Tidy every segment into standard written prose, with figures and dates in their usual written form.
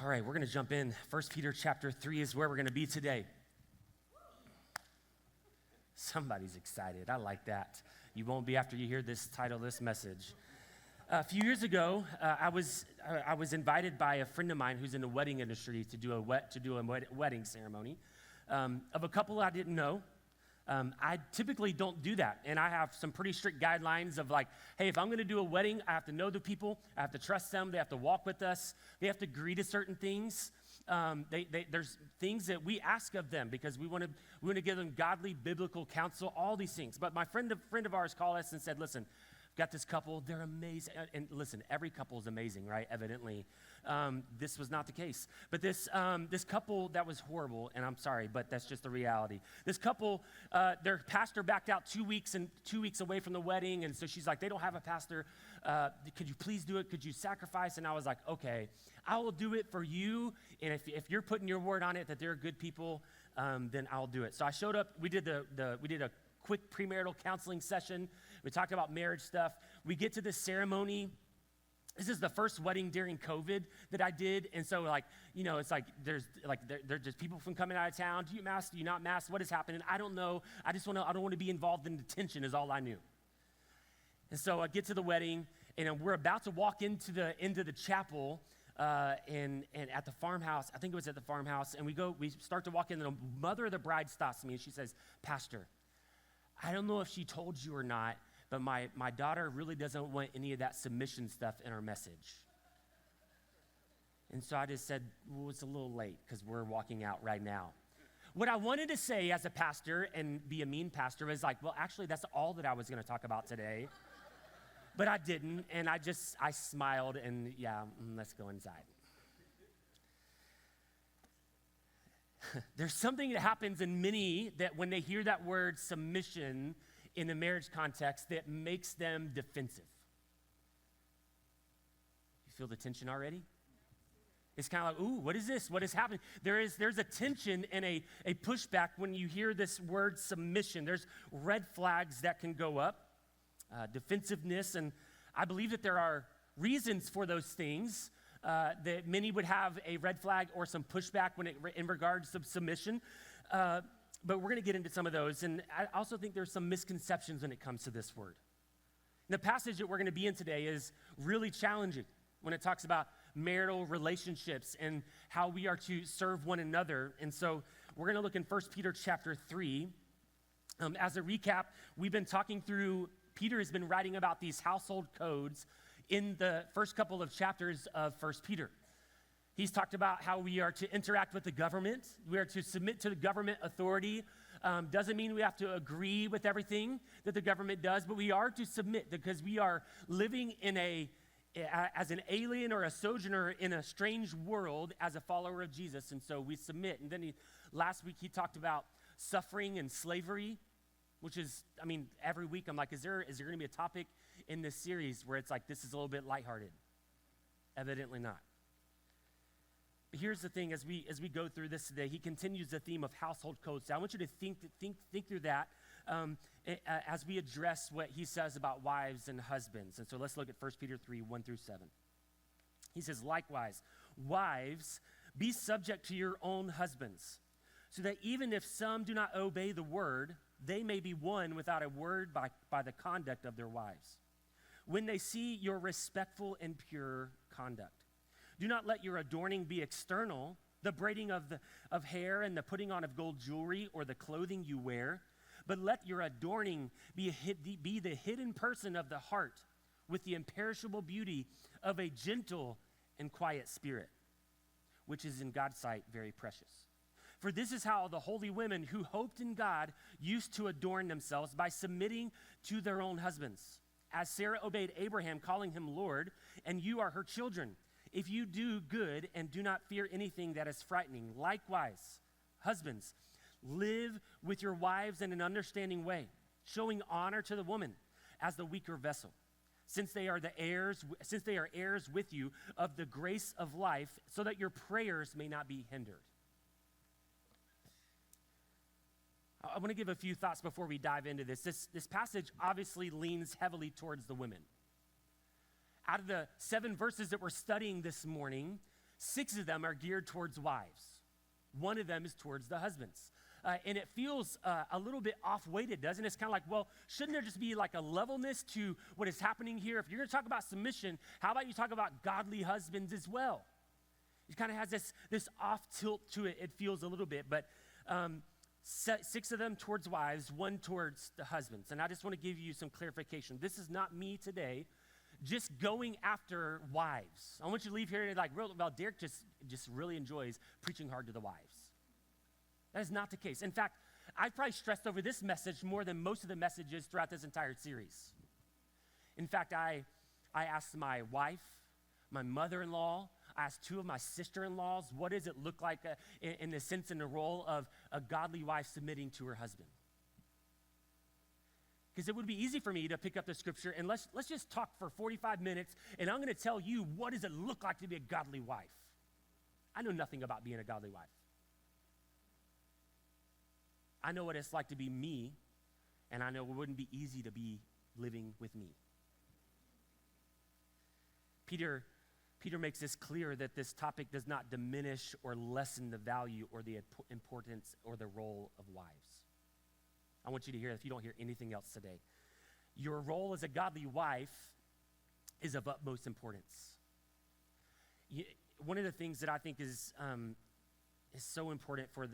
All right, we're going to jump in. 1 Peter chapter 3 is where we're going to be today. Somebody's excited. I like that. You won't be after you hear this title, this message. A few years ago, I was invited by a friend of mine who's in the wedding industry to do a wedding ceremony of a couple I didn't know. I typically don't do that, and I have some pretty strict guidelines of like, hey, if I'm going to do a wedding, I have to know the people, I have to trust them, they have to walk with us, they have to agree to certain things. There's things that we ask of them because we want to give them godly, biblical counsel, all these things. But my friend of ours called us and said, listen, I've got this couple, they're amazing. And listen, every couple is amazing, right? Evidently. This was not the case. But this couple, that was horrible, and I'm sorry, but that's just the reality. This couple, their pastor backed out 2 weeks away from the wedding, and so she's like, they don't have a pastor. Could you please do it? Could you sacrifice? And I was like, okay, I will do it for you, and if you're putting your word on it that they're good people, then I'll do it. So I showed up. We did a quick premarital counseling session. We talked about marriage stuff. We get to this ceremony. This is the first wedding during COVID that I did, and so it's like there's just people from coming out of town. Do you mask? Do you not mask? What is happening? I don't know. I don't want to be involved in the tension. Is all I knew. And so I get to the wedding, and we're about to walk into the chapel, and at the farmhouse. I think it was at the farmhouse, and we start to walk in, and the mother of the bride stops me, and she says, "Pastor, I don't know if she told you or not, but my daughter really doesn't want any of that submission stuff in her message." And so I just said, well, it's a little late because we're walking out right now. What I wanted to say as a pastor and be a mean pastor was like, well, actually, that's all that I was going to talk about today. But I didn't, and I smiled, and yeah, let's go inside. There's something that happens in many that when they hear that word submission in the marriage context that makes them defensive. You feel the tension already? It's kind of like, ooh, what is this? What is happening? There's a tension and a pushback when you hear this word submission. There's red flags that can go up, defensiveness, and I believe that there are reasons for those things. That many would have a red flag or some pushback in regards to submission. But we're going to get into some of those. And I also think there's some misconceptions when it comes to this word. And the passage that we're going to be in today is really challenging when it talks about marital relationships and how we are to serve one another. And so we're going to look in 1 Peter chapter 3. As a recap, we've been talking through, Peter has been writing about these household codes in the first couple of chapters of 1 Peter. He's talked about how we are to interact with the government. We are to submit to the government authority. Doesn't mean we have to agree with everything that the government does, but we are to submit because we are living as an alien or a sojourner in a strange world as a follower of Jesus, and so we submit. And then last week he talked about suffering and slavery, which is, every week I'm like, is there going to be a topic in this series where it's like, this is a little bit lighthearted? Evidently not. But here's the thing, as we go through this today, he continues the theme of household codes. So I want you to think through that as we address what he says about wives and husbands. And so let's look at 1 Peter 3, 1 through 7. He says, likewise, wives, be subject to your own husbands, so that even if some do not obey the word, they may be won without a word by the conduct of their wives, when they see your respectful and pure conduct. Do not let your adorning be external, the braiding of hair and the putting on of gold jewelry or the clothing you wear, but let your adorning be the hidden person of the heart with the imperishable beauty of a gentle and quiet spirit, which is in God's sight very precious. For this is how the holy women who hoped in God used to adorn themselves, by submitting to their own husbands. As Sarah obeyed Abraham, calling him Lord, and you are her children, if you do good and do not fear anything that is frightening. Likewise, husbands, live with your wives in an understanding way, showing honor to the woman as the weaker vessel, since they are heirs with you of the grace of life, so that your prayers may not be hindered. I want to give a few thoughts before we dive into this. This passage obviously leans heavily towards the women. Out of the 7 verses that we're studying this morning, 6 of them are geared towards wives. 1 of them is towards the husbands. And it feels a little bit off-weighted, doesn't it? It's kind of like, well, shouldn't there just be like a levelness to what is happening here? If you're going to talk about submission, how about you talk about godly husbands as well? It kind of has this off tilt to it, it feels a little bit. But 6 of them towards wives, 1 towards the husbands. And I just want to give you some clarification. This is not me today just going after wives. I want you to leave here and like, well, Derek just really enjoys preaching hard to the wives. That is not the case. In fact, I've probably stressed over this message more than most of the messages throughout this entire series. In fact, I asked my wife, my mother-in-law, I asked 2 of my sister-in-laws, what does it look like in the sense and the role of a godly wife submitting to her husband? Because it would be easy for me to pick up the scripture and let's just talk for 45 minutes, and I'm going to tell you what does it look like to be a godly wife. I know nothing about being a godly wife. I know what it's like to be me, and I know it wouldn't be easy to be living with me. Peter makes this clear that this topic does not diminish or lessen the value or the importance or the role of wives. I want you to hear that if you don't hear anything else today. Your role as a godly wife is of utmost importance. One of the things that I think is so important for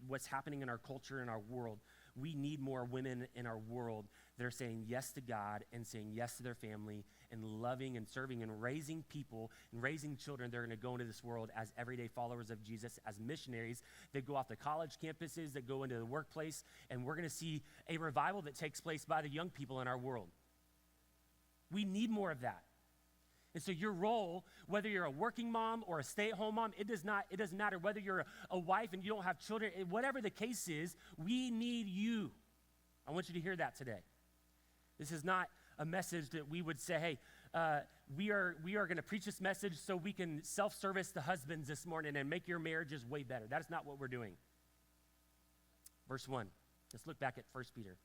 what's happening in our culture and our world. We need more women in our world that are saying yes to God and saying yes to their family and loving and serving and raising people and raising children that are going to go into this world as everyday followers of Jesus, as missionaries that go off the college campuses, that go into the workplace, and we're going to see a revival that takes place by the young people in our world. We need more of that. And so your role, whether you're a working mom or a stay-at-home mom, it doesn't matter. Whether you're a wife and you don't have children, whatever the case is, we need you. I want you to hear that today. This is not a message that we would say, hey, we are going to preach this message so we can self-service the husbands this morning and make your marriages way better. That is not what we're doing. Verse 1. Let's look back at 1 Peter.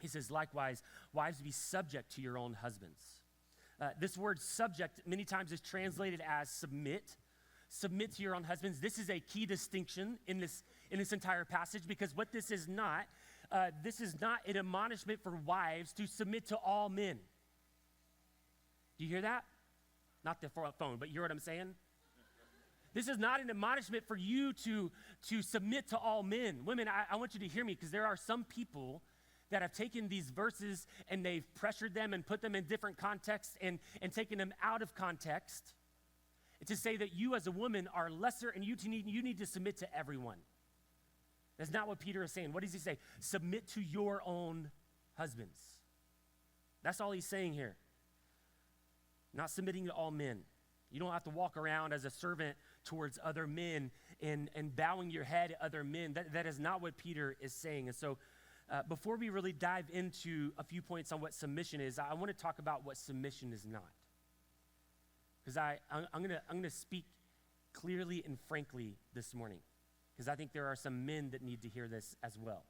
He says, likewise, wives, be subject to your own husbands. This word subject many times is translated as submit. Submit to your own husbands. This is a key distinction in this entire passage, because what this is not an admonishment for wives to submit to all men. Do you hear that? Not the phone, but you hear what I'm saying? This is not an admonishment for you to submit to all men. Women, I want you to hear me, because there are some people that have taken these verses and they've pressured them and put them in different contexts and taken them out of context to say that you as a woman are lesser and you need to submit to everyone. That's not what Peter is saying. What does he say? Submit to your own husbands. That's all he's saying here. Not submitting to all men. You don't have to walk around as a servant towards other men and bowing your head at other men. That is not what Peter is saying. And so before we really dive into a few points on what submission is, I want to talk about what submission is not. Because I'm going to speak clearly and frankly this morning, because I think there are some men that need to hear this as well.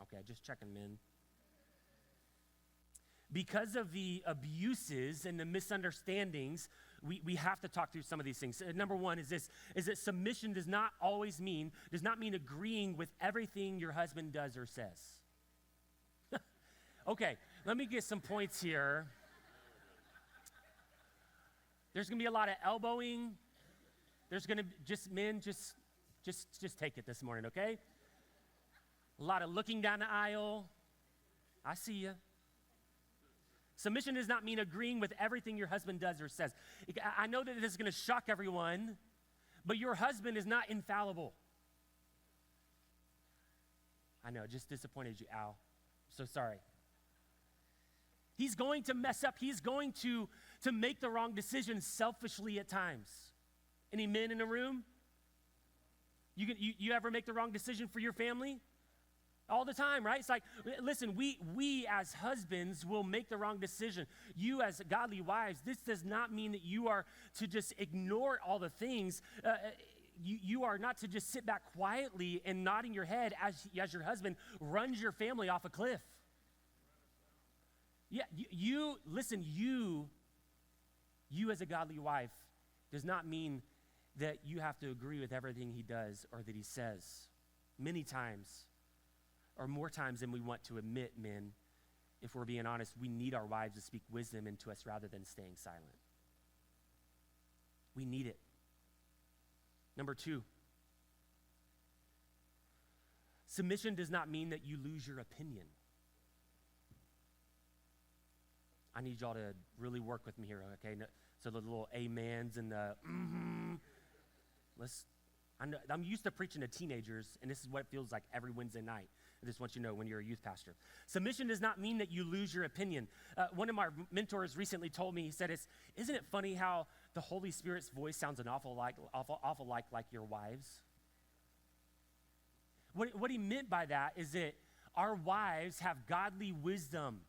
Okay, just checking, men. Because of the abuses and the misunderstandings, we have to talk through some of these things. Number one is that submission does not mean agreeing with everything your husband does or says. Okay, let me get some points here. There's going to be a lot of elbowing. There's going to just take it this morning, okay? A lot of looking down the aisle. I see you. Submission does not mean agreeing with everything your husband does or says. I know that this is going to shock everyone, but your husband is not infallible. I know, just disappointed you, Al. So sorry. He's going to mess up. He's going to make the wrong decision selfishly at times. Any men in the room? You ever make the wrong decision for your family? All the time, right? It's like, listen, we as husbands will make the wrong decision. You as godly wives, this does not mean that you are to just ignore all the things. You are not to just sit back quietly and nodding your head as your husband runs your family off a cliff. Yeah, you You as a godly wife does not mean that you have to agree with everything he does or that he says. Many times, or more times than we want to admit, men, if we're being honest, we need our wives to speak wisdom into us rather than staying silent. We need it. Number 2, submission does not mean that you lose your opinion. I need y'all to really work with me here, okay? So the little amens and the I'm used to preaching to teenagers, and this is what it feels like every Wednesday night. I just want you to know when you're a youth pastor. Submission does not mean that you lose your opinion. One of my mentors recently told me, he said, isn't it funny how the Holy Spirit's voice sounds an awful like your wives? What he meant by that is that our wives have godly wisdom,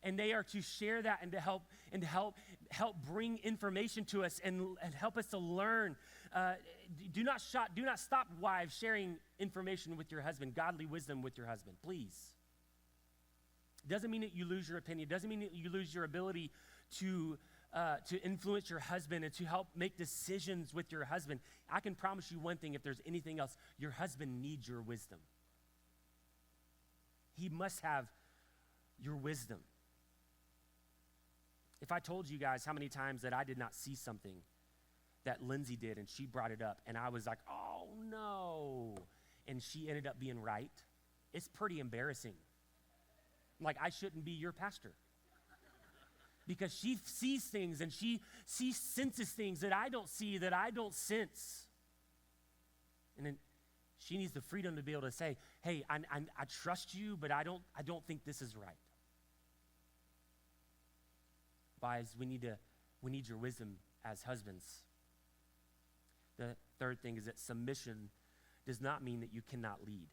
and they are to share that and to help bring information to us and help us to learn. Do not stop, wives, sharing information with your husband, godly wisdom with your husband, please. Doesn't mean that you lose your opinion. Doesn't mean that you lose your ability to influence your husband and to help make decisions with your husband. I can promise you one thing, if there's anything else, your husband needs your wisdom. He must have your wisdom. If I told you guys how many times that I did not see something that Lindsay did and she brought it up and I was like, oh no, and she ended up being right, it's pretty embarrassing. Like, I shouldn't be your pastor. Because she sees things and she senses things that I don't see, that I don't sense. And then she needs the freedom to be able to say, hey, I trust you, but I don't think this is right. Wives, we need your wisdom as husbands. The third thing is that submission does not mean that you cannot lead.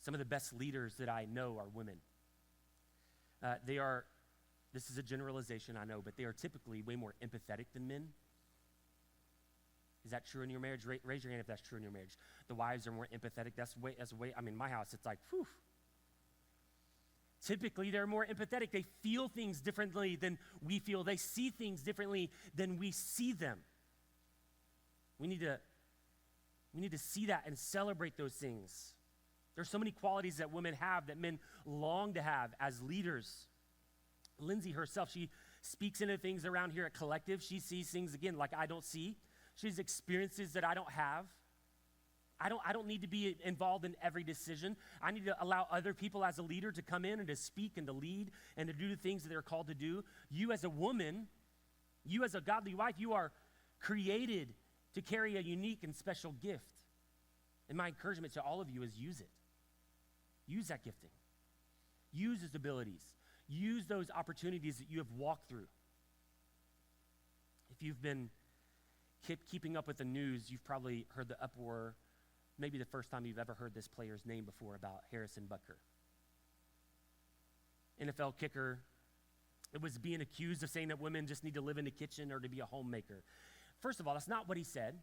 Some of the best leaders that I know are women. This is a generalization, I know, but they are typically way more empathetic than men. Is that true in your marriage? Raise your hand if that's true in your marriage. The wives are more empathetic. That's way, I mean, my house, it's like, whew. Typically, they're more empathetic. They feel things differently than we feel. They see things differently than we see them. We need to see that and celebrate those things. There's so many qualities that women have that men long to have as leaders. Lindsay herself, she speaks into things around here at Collective. She sees things, again, like I don't see. She has experiences that I don't have. I don't need to be involved in every decision. I need to allow other people as a leader to come in and to speak and to lead and to do the things that they're called to do. You as a woman, you as a godly wife, you are created to carry a unique and special gift. And my encouragement to all of you is use it. Use that gifting. Use those abilities. Use those opportunities that you have walked through. If you've been keeping up with the news, you've probably heard the uproar, maybe the first time you've ever heard this player's name before, about Harrison Butker. NFL kicker. It was being accused of saying that women just need to live in the kitchen or to be a homemaker. First of all, that's not what he said.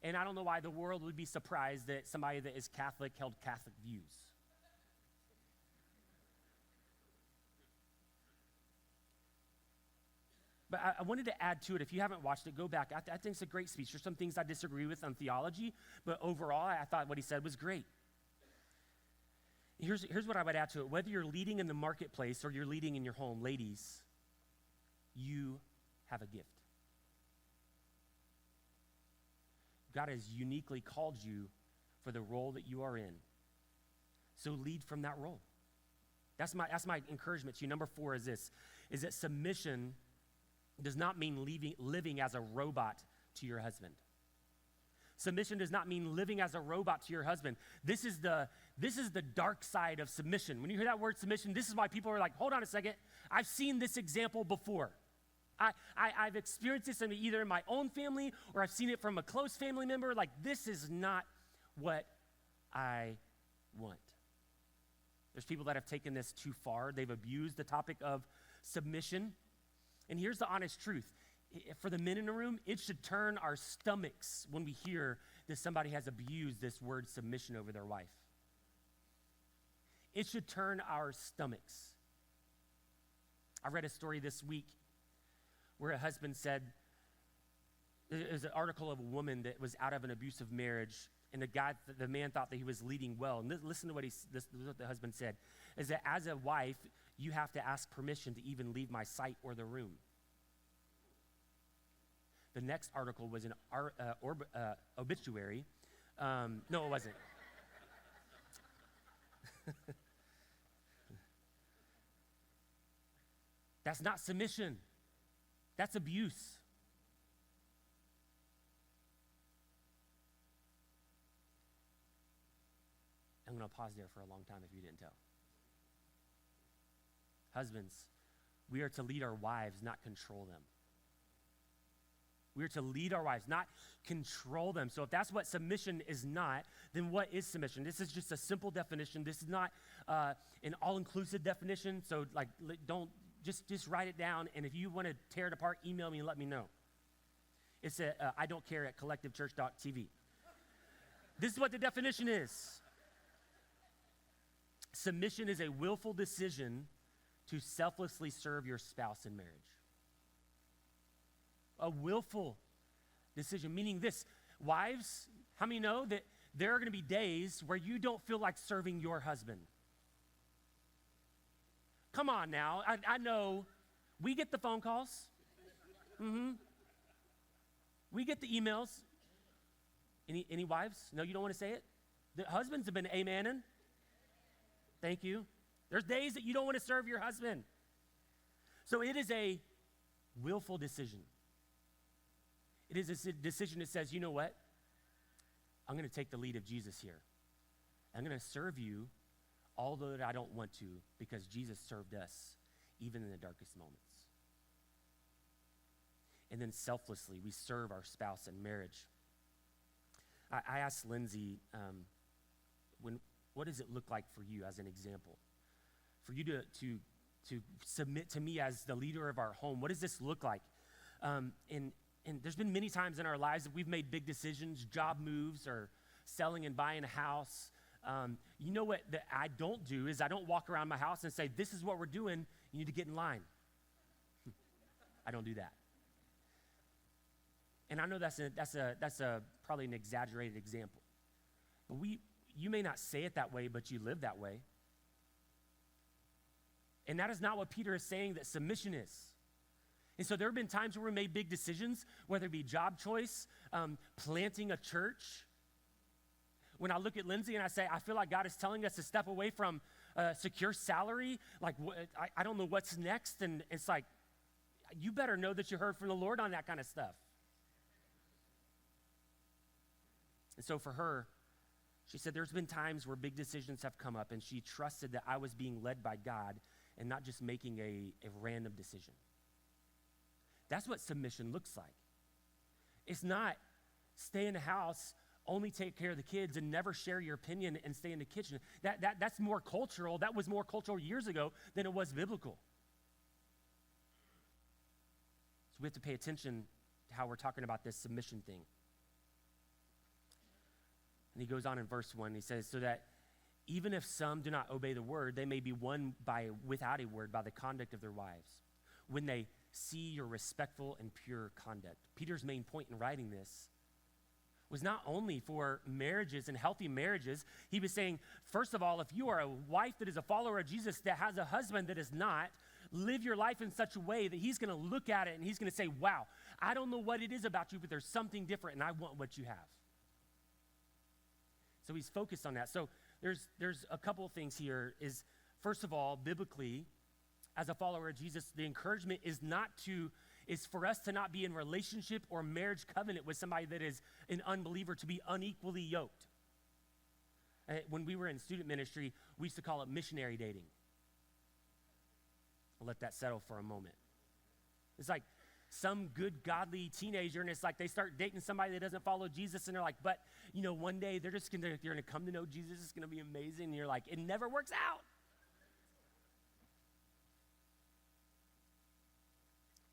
And I don't know why the world would be surprised that somebody that is Catholic held Catholic views. But I wanted to add to it. If you haven't watched it, go back. I think it's a great speech. There's some things I disagree with on theology, but overall, I thought what he said was great. Here's what I would add to it. Whether you're leading in the marketplace or you're leading in your home, ladies, you have a gift. God has uniquely called you for the role that you are in. So lead from that role. That's my encouragement to you. Number 4 is this, is that submission does not mean living as a robot to your husband. Submission does not mean living as a robot to your husband. This is the dark side of submission. When you hear that word submission, this is why people are like, hold on a second. I've seen this example before. I've experienced this either in my own family or I've seen it from a close family member. Like, this is not what I want. There's people that have taken this too far. They've abused the topic of submission. And here's the honest truth. For the men in the room, it should turn our stomachs when we hear that somebody has abused this word submission over their wife. It should turn our stomachs. I read a story this week where a husband said, it was an article of a woman that was out of an abusive marriage, and the man thought that he was leading well. And listen to what this is what the husband said, is that as a wife, you have to ask permission to even leave my sight or the room. The next article was an obituary. No, it wasn't. That's not submission. That's abuse. I'm going to pause there for a long time if you didn't tell. Husbands, we are to lead our wives, not control them. We are to lead our wives, not control them. So if that's what submission is not, then what is submission? This is just a simple definition. This is not an all-inclusive definition. So don't just write it down. And if you want to tear it apart, email me and let me know. It's I don't care at collectivechurch.tv. This is what the definition is. Submission is a willful decision to selflessly serve your spouse in marriage. A willful decision, meaning this, wives, how many know that there are going to be days where you don't feel like serving your husband? Come on now, I know we get the phone calls. We get the emails. Any wives? No, you don't want to say it? The husbands have been amening. Thank you. There's days that you don't want to serve your husband. So it is a willful decision. It is a decision that says, you know what? I'm going to take the lead of Jesus here. I'm going to serve you although I don't want to, because Jesus served us even in the darkest moments. And then selflessly, we serve our spouse in marriage. I asked Lindsay, what does it look like for you as an example? For you to submit to me as the leader of our home, what does this look like? And there's been many times in our lives that we've made big decisions, job moves, or selling and buying a house. You know what that I don't do is I don't walk around my house and say, this is what we're doing, you need to get in line. I don't do that. And I know that's probably an exaggerated example. But you may not say it that way, but you live that way. And that is not what Peter is saying that submission is. And so there have been times where we made big decisions, whether it be job choice, planting a church. When I look at Lindsay and I say, I feel like God is telling us to step away from a secure salary, like I don't know what's next. And it's like, you better know that you heard from the Lord on that kind of stuff. And so for her, she said there's been times where big decisions have come up and she trusted that I was being led by God and not just making a random decision. That's what submission looks like. It's not stay in the house, only take care of the kids and never share your opinion and stay in the kitchen. That's more cultural. That was more cultural years ago than it was biblical. So we have to pay attention to how we're talking about this submission thing. And he goes on in verse 1, he says, so that even if some do not obey the word, they may be won without a word by the conduct of their wives, when they see your respectful and pure conduct. Peter's main point in writing this was not only for marriages and healthy marriages. He was saying, first of all, if you are a wife that is a follower of Jesus that has a husband that is not, live your life in such a way that he's going to look at it and he's going to say, wow, I don't know what it is about you, but there's something different and I want what you have. So he's focused on that. So there's a couple of things here is, first of all, biblically, as a follower of Jesus, the encouragement is for us to not be in relationship or marriage covenant with somebody that is an unbeliever, to be unequally yoked. When we were in student ministry, we used to call it missionary dating. I'll let that settle for a moment. It's like some good, godly teenager, and it's like they start dating somebody that doesn't follow Jesus, and they're like, but, one day they're going to come to know Jesus. It's going to be amazing. And you're like, it never works out.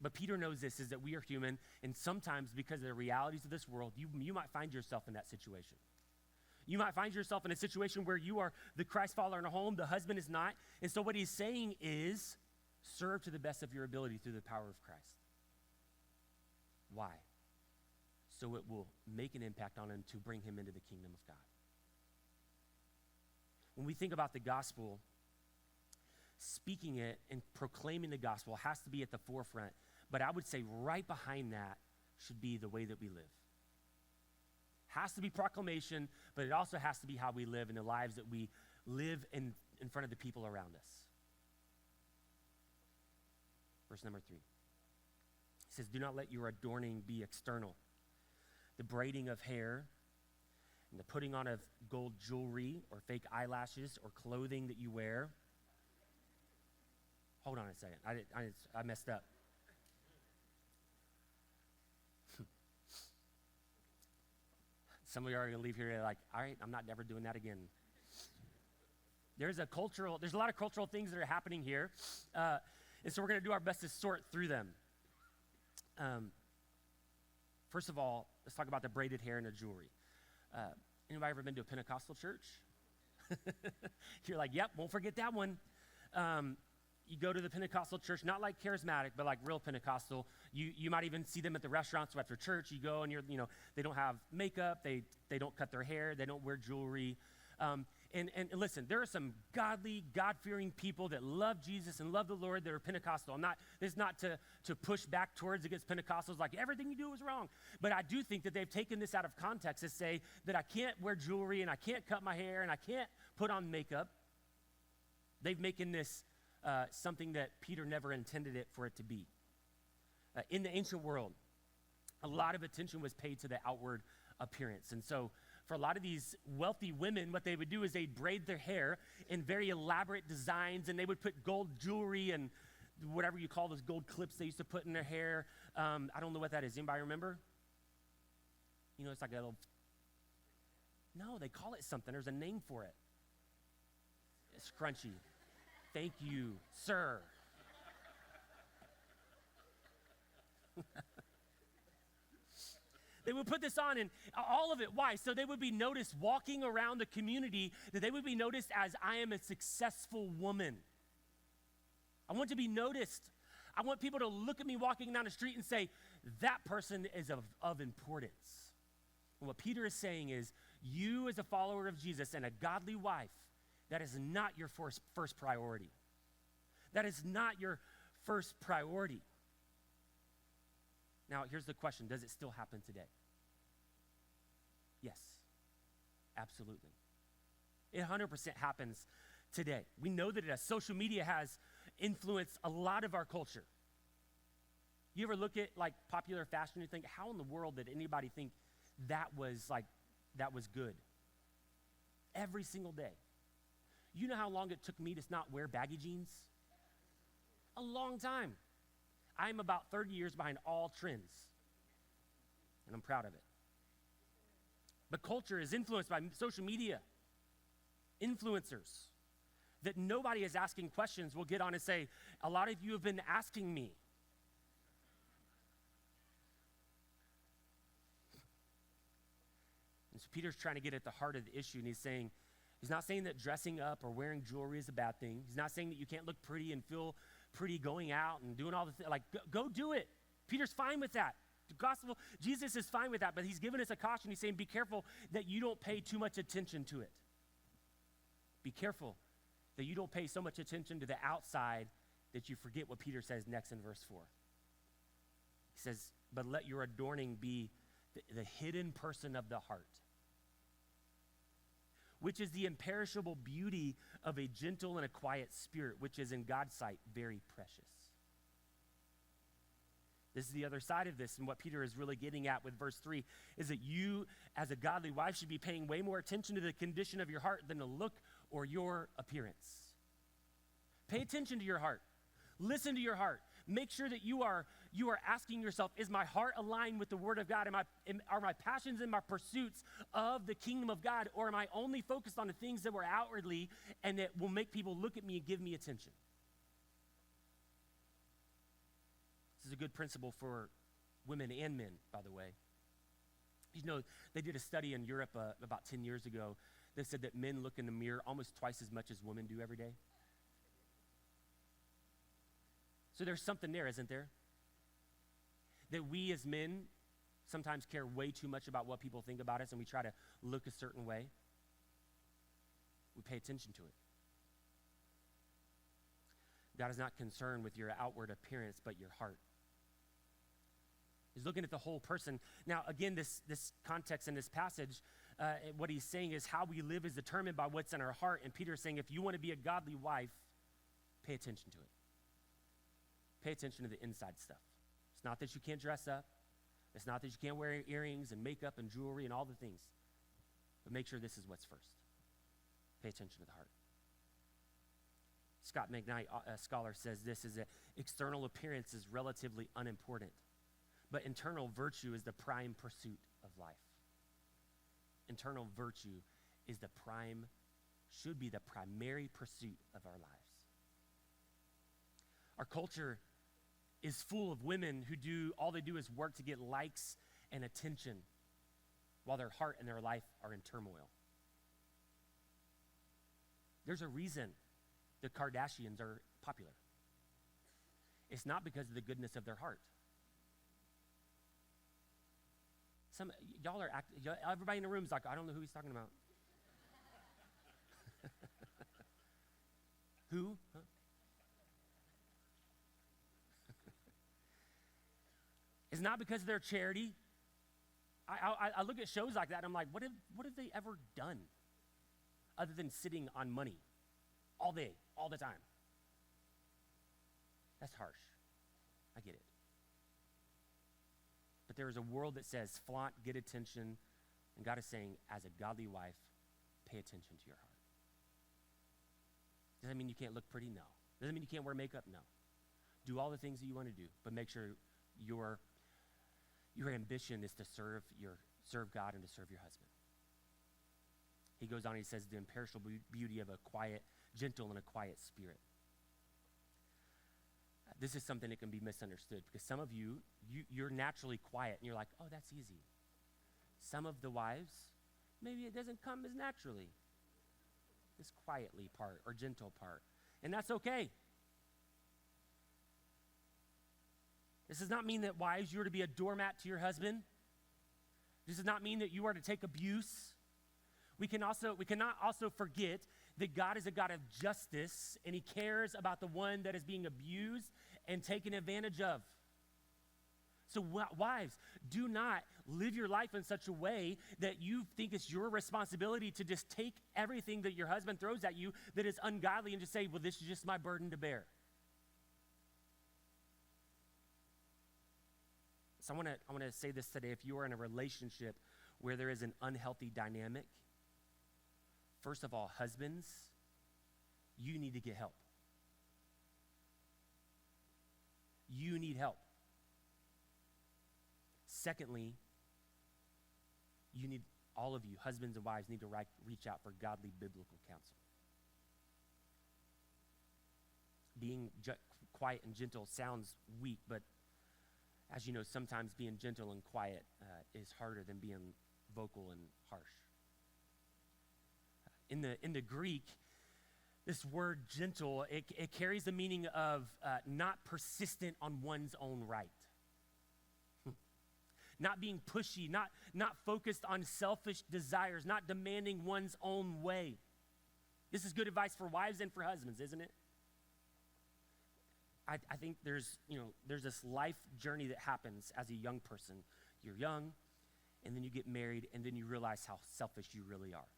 But Peter knows this, is that we are human, and sometimes because of the realities of this world, you might find yourself in that situation. You might find yourself in a situation where you are the Christ follower in a home, the husband is not. And so what he's saying is, Serve to the best of your ability through the power of Christ. Why? So it will make an impact on him to bring him into the kingdom of God. When we think about the gospel, speaking it and proclaiming the gospel has to be at the forefront. But I would say right behind that should be the way that we live. Has to be proclamation, but it also has to be how we live and the lives that we live in front of the people around us. Verse number 3. He says, do not let your adorning be external. The braiding of hair and the putting on of gold jewelry or fake eyelashes or clothing that you wear. Hold on a second. I messed up. Some of you are going to leave here like, all right, I'm not never doing that again. There's a lot of cultural things that are happening here. And so we're going to do our best to sort through them. First of all, let's talk about the braided hair and the jewelry. Anybody ever been to a Pentecostal church? You're like, yep, won't forget that one. You go to the Pentecostal church, not like charismatic, but like real Pentecostal. You might even see them at the restaurants. So after church, you go and they don't have makeup, they don't cut their hair, they don't wear jewelry. And listen, there are some godly, God-fearing people that love Jesus and love the Lord that are Pentecostal. This is not to push back towards against Pentecostals like everything you do is wrong. But I do think that they've taken this out of context to say that I can't wear jewelry and I can't cut my hair and I can't put on makeup. They've making this something that Peter never intended it for it to be. In the ancient world, a lot of attention was paid to the outward appearance. And so for a lot of these wealthy women, what they would do is they'd braid their hair in very elaborate designs, and they would put gold jewelry and whatever you call those gold clips they used to put in their hair. I don't know what that is. Anybody remember? It's like a little... No, they call it something. There's a name for it. It's scrunchy. Thank you, sir. They would put this on and all of it. Why? So they would be noticed walking around the community, that they would be noticed as I am a successful woman. I want to be noticed. I want people to look at me walking down the street and say, that person is of importance. And what Peter is saying is, you as a follower of Jesus and a godly wife, that is not your first priority. That is not your first priority. Now, here's the question. Does it still happen today? Yes, absolutely. It 100% happens today. We know that it does. Social media has influenced a lot of our culture. You ever look at like popular fashion and think, how in the world did anybody think that was good? Every single day. You know how long it took me to not wear baggy jeans? A long time. I'm about 30 years behind all trends, and I'm proud of it. But culture is influenced by social media, influencers, that nobody is asking questions will get on and say, a lot of you have been asking me. And so Peter's trying to get at the heart of the issue, and he's not saying that dressing up or wearing jewelry is a bad thing. He's not saying that you can't look pretty and feel pretty going out and doing all the things. Like, go do it. Peter's fine with that. The gospel, Jesus is fine with that, but he's giving us a caution. He's saying, be careful that you don't pay too much attention to it. Be careful that you don't pay so much attention to the outside that you forget what Peter says next in verse 4. He says, but let your adorning be the hidden person of the heart, which is the imperishable beauty of a gentle and a quiet spirit, which is in God's sight very precious. This is the other side of this, and what Peter is really getting at with verse 3 is that you, as a godly wife, should be paying way more attention to the condition of your heart than the look or your appearance. Pay attention to your heart. Listen to your heart. Make sure that you are asking yourself, is my heart aligned with the Word of God? Are my passions and my pursuits of the kingdom of God, or am I only focused on the things that were outwardly and that will make people look at me and give me attention? This is a good principle for women and men, by the way. You know, they did a study in Europe about 10 years ago that said that men look in the mirror almost twice as much as women do every day. So there's something there, isn't there? That we as men sometimes care way too much about what people think about us, and we try to look a certain way. We pay attention to it. God is not concerned with your outward appearance, but your heart. He's looking at the whole person. Now, again, this context in this passage, what he's saying is how we live is determined by what's in our heart. And Peter's saying if you want to be a godly wife, pay attention to it. Pay attention to the inside stuff. It's not that you can't dress up. It's not that you can't wear earrings and makeup and jewelry and all the things. But make sure this is what's first. Pay attention to the heart. Scott McKnight, a scholar, says this is that external appearance is relatively unimportant, but internal virtue is the prime pursuit of life. Internal virtue is should be the primary pursuit of our lives. Our culture is full of women who all they do is work to get likes and attention while their heart and their life are in turmoil. There's a reason the Kardashians are popular. It's not because of the goodness of their heart. Everybody in the room is like, I don't know who he's talking about. Who? Huh? It's not because of their charity. I look at shows like that and I'm like, what have they ever done other than sitting on money all day, all the time? That's harsh. I get it. But there is a world that says flaunt, get attention, and God is saying, as a godly wife, pay attention to your heart. Does that mean you can't look pretty? No. Does that mean you can't wear makeup? No. Do all the things that you want to do, but make sure your ambition is to serve God and to serve your husband. He goes on, he says, the imperishable beauty of a quiet, gentle, and a quiet spirit. This is something that can be misunderstood because some of you're naturally quiet and you're like, oh, that's easy. Some of the wives, maybe it doesn't come as naturally. This quietly part or gentle part. And that's okay. This does not mean that wives, you are to be a doormat to your husband. This does not mean that you are to take abuse. We cannot also forget that God is a God of justice and he cares about the one that is being abused and taken advantage of. So wives, do not live your life in such a way that you think it's your responsibility to just take everything that your husband throws at you that is ungodly and just say, well, this is just my burden to bear. So I want to say this today. If you are in a relationship where there is an unhealthy dynamic, first of all, husbands, you need to get help. You need help. Secondly, all of you, husbands and wives, need to reach out for godly biblical counsel. Being quiet and gentle sounds weak, but as you know, sometimes being gentle and quiet is harder than being vocal and harsh. In the Greek, this word gentle, it carries the meaning of not persistent on one's own right. Not being pushy, not focused on selfish desires, not demanding one's own way. This is good advice for wives and for husbands, isn't it? I think there's this life journey that happens as a young person. You're young, and then you get married, and then you realize how selfish you really are.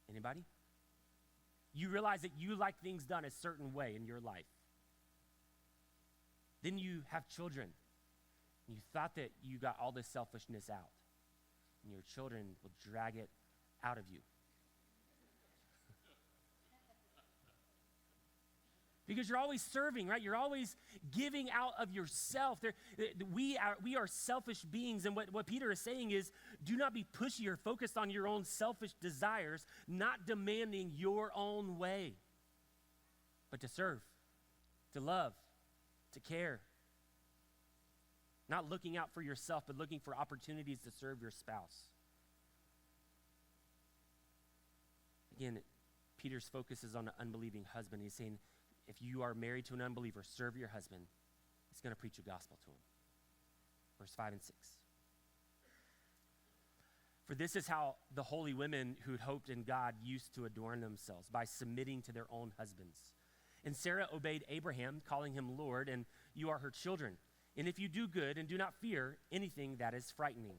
Anybody? You realize that you like things done a certain way in your life. Then you have children, and you thought that you got all this selfishness out, and your children will drag it out of you. Because you're always serving, right? You're always giving out of yourself. We are selfish beings, and what Peter is saying is, do not be pushy or focused on your own selfish desires, not demanding your own way, but to serve, to love, to care. Not looking out for yourself, but looking for opportunities to serve your spouse. Again, Peter's focus is on an unbelieving husband. He's saying, if you are married to an unbeliever, serve your husband. He's going to preach a gospel to him. Verse 5 and 6. For this is how the holy women who had hoped in God used to adorn themselves, by submitting to their own husbands. And Sarah obeyed Abraham, calling him Lord, and you are her children. And if you do good and do not fear anything that is frightening.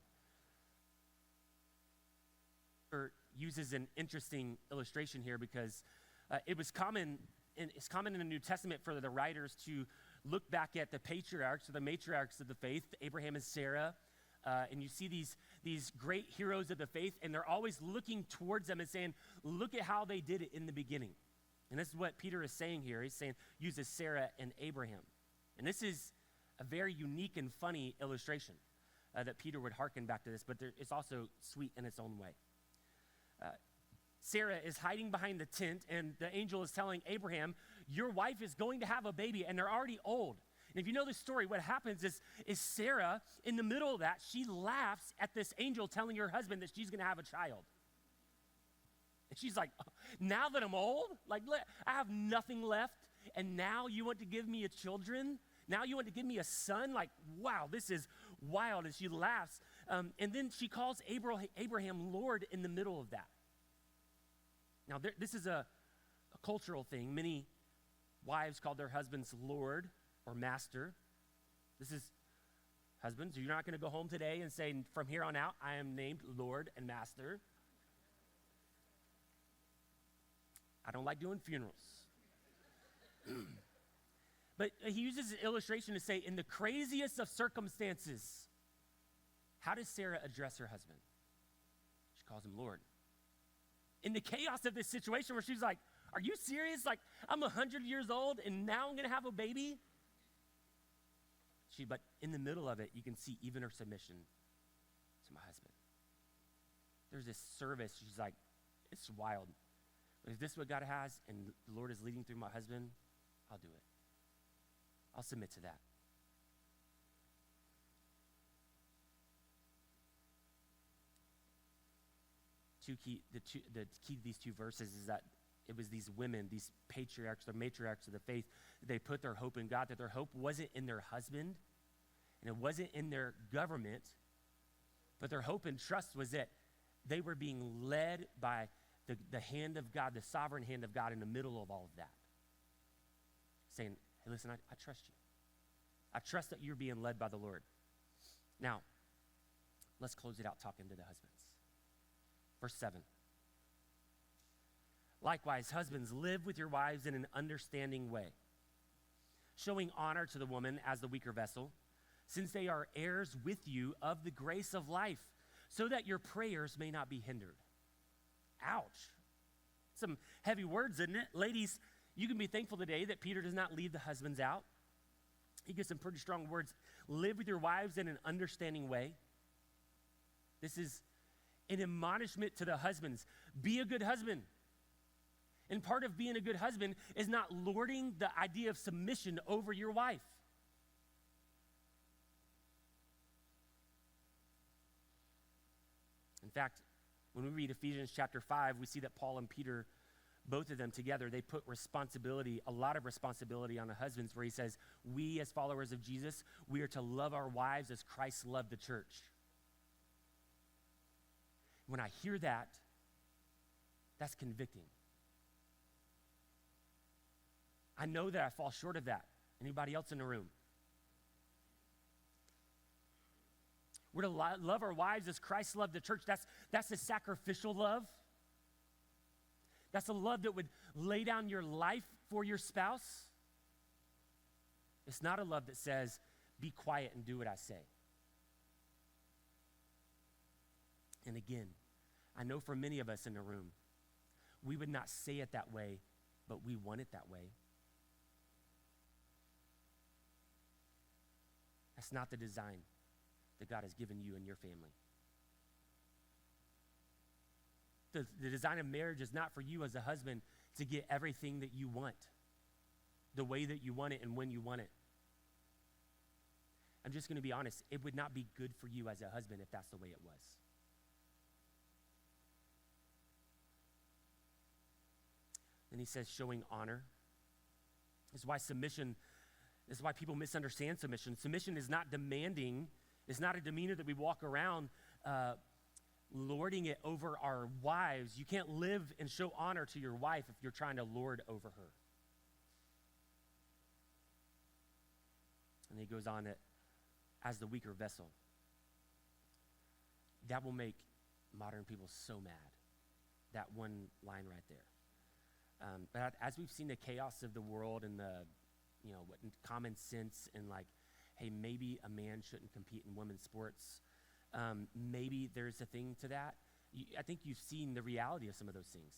Uses an interesting illustration here because it was common, and it's common in the New Testament for the writers to look back at the patriarchs or the matriarchs of the faith, Abraham and Sarah, and you see these great heroes of the faith, and they're always looking towards them and saying, look at how they did it in the beginning. And this is what Peter is saying here. He's saying, uses Sarah and Abraham. And this is a very unique and funny illustration that Peter would hearken back to this, but it's also sweet in its own way. Sarah is hiding behind the tent, and the angel is telling Abraham, your wife is going to have a baby, and they're already old. And if you know the story, what happens is Sarah, in the middle of that, she laughs at this angel telling her husband that she's going to have a child. And she's like, now that I'm old, like I have nothing left, and now you want to give me a children? Now you want to give me a son? Like, wow, this is wild. And she laughs. And then she calls Abraham Lord in the middle of that. Now, this is a cultural thing. Many wives called their husbands Lord or Master. This is, husbands, you're not going to go home today and say, from here on out, I am named Lord and Master. I don't like doing funerals. But he uses an illustration to say, in the craziest of circumstances, how does Sarah address her husband? She calls him Lord. In the chaos of this situation where she's like, are you serious? Like, I'm 100 years old and now I'm going to have a baby? But in the middle of it, you can see even her submission to my husband. There's this service. She's like, it's wild. But if this is what God has and the Lord is leading through my husband, I'll do it. I'll submit to that. The key to these two verses is that it was these women, these patriarchs, the matriarchs of the faith, they put their hope in God, that their hope wasn't in their husband, and it wasn't in their government, but their hope and trust was that they were being led by the hand of God, the sovereign hand of God in the middle of all of that. Saying, hey, listen, I trust you. I trust that you're being led by the Lord. Now, let's close it out talking to the husbands. Verse 7. Likewise, husbands, live with your wives in an understanding way, showing honor to the woman as the weaker vessel, since they are heirs with you of the grace of life, so that your prayers may not be hindered. Ouch. Some heavy words, isn't it? Ladies, you can be thankful today that Peter does not leave the husbands out. He gives some pretty strong words. Live with your wives in an understanding way. This is an admonishment to the husbands. Be a good husband. And part of being a good husband is not lording the idea of submission over your wife. In fact, when we read Ephesians chapter 5, we see that Paul and Peter, both of them together, they put responsibility, a lot of responsibility on the husbands, where he says, we as followers of Jesus, we are to love our wives as Christ loved the church. When I hear that, that's convicting. I know that I fall short of that. Anybody else in the room? We're to love our wives as Christ loved the church. That's a sacrificial love. That's a love that would lay down your life for your spouse. It's not a love that says, be quiet and do what I say. And again, I know for many of us in the room, we would not say it that way, but we want it that way. That's not the design that God has given you and your family. The design of marriage is not for you as a husband to get everything that you want, the way that you want it and when you want it. I'm just going to be honest, it would not be good for you as a husband if that's the way it was. Then he says, showing honor This is why submission, this is why people misunderstand submission. Submission is not demanding, it's not a demeanor that we walk around lording it over our wives. You can't live and show honor to your wife if you're trying to lord over her. And he goes on that as the weaker vessel. That will make modern people so mad. That one line right there. But as we've seen the chaos of the world and the, what common sense and like, hey, maybe a man shouldn't compete in women's sports. Maybe there's a thing to that. I think you've seen the reality of some of those things,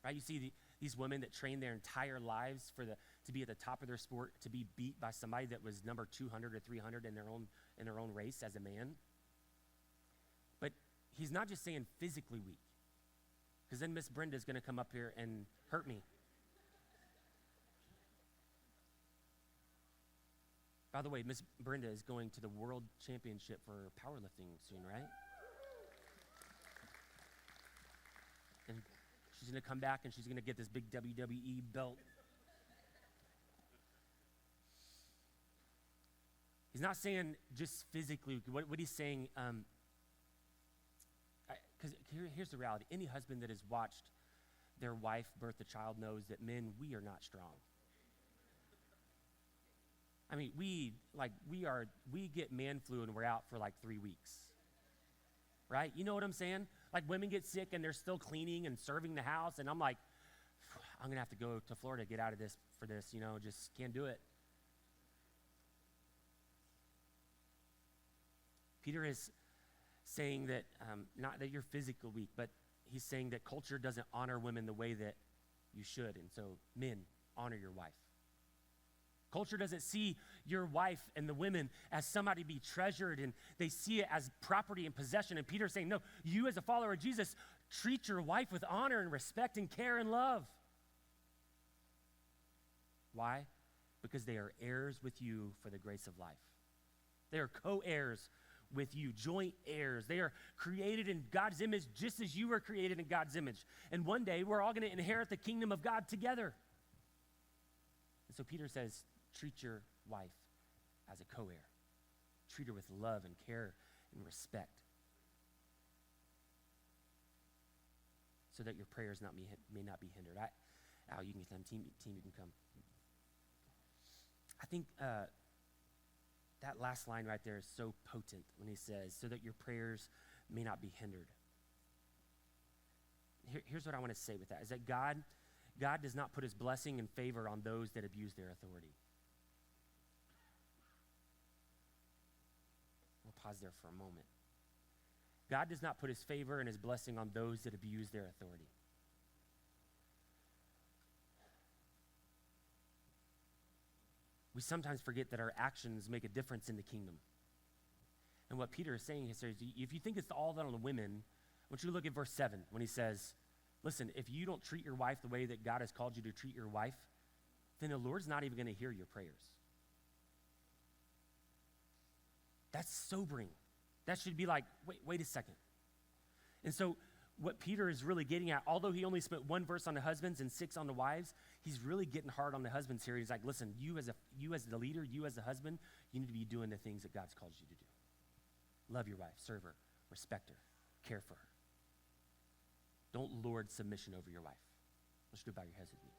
right? You see these women that train their entire lives to be at the top of their sport, to be beat by somebody that was number 200 or 300 in their own race as a man. But he's not just saying physically weak, because then Miss Brenda's going to come up here and hurt me. By the way, Miss Brenda is going to the World Championship for powerlifting soon, right? And she's going to come back and she's going to get this big WWE belt. He's not saying just physically. What he's saying, because here's the reality. Any husband that has watched their wife birth a child knows that men, we are not strong. I mean, we get man flu and we're out for like 3 weeks, right? You know what I'm saying? Like women get sick and they're still cleaning and serving the house, and I'm like, I'm gonna have to go to Florida to get out of this for this, just can't do it. Peter is saying that, not that you're physically weak, but he's saying that culture doesn't honor women the way that you should, and so men, honor your wife. Culture doesn't see your wife and the women as somebody to be treasured, and they see it as property and possession. And Peter's saying, no, you as a follower of Jesus, treat your wife with honor and respect and care and love. Why? Because they are heirs with you for the grace of life. They are co-heirs with you, joint heirs. They are created in God's image just as you were created in God's image. And one day, we're all going to inherit the kingdom of God together. And so Peter says, treat your wife as a co-heir. Treat her with love and care and respect, so that your prayers may not be hindered. Al, you can come. Team, you can come. I think that last line right there is so potent when he says, so that your prayers may not be hindered. Here's what I want to say with that, is that God does not put his blessing and favor on those that abuse their authority. We'll pause there for a moment. God does not put his favor and his blessing on those that abuse their authority. We sometimes forget that our actions make a difference in the kingdom. And what Peter is saying is, if you think it's all that on the women, I want you to look at verse 7 when he says, listen, if you don't treat your wife the way that God has called you to treat your wife, then the Lord's not even going to hear your prayers. That's sobering. That should be like, wait a second. And so what Peter is really getting at, although he only spent 1 verse on the husbands and 6 on the wives, he's really getting hard on the husbands here. He's like, listen, you as the leader, you as the husband, you need to be doing the things that God's called you to do. Love your wife, serve her, respect her, care for her. Don't lord submission over your wife. Let's do it. Bow your heads with me.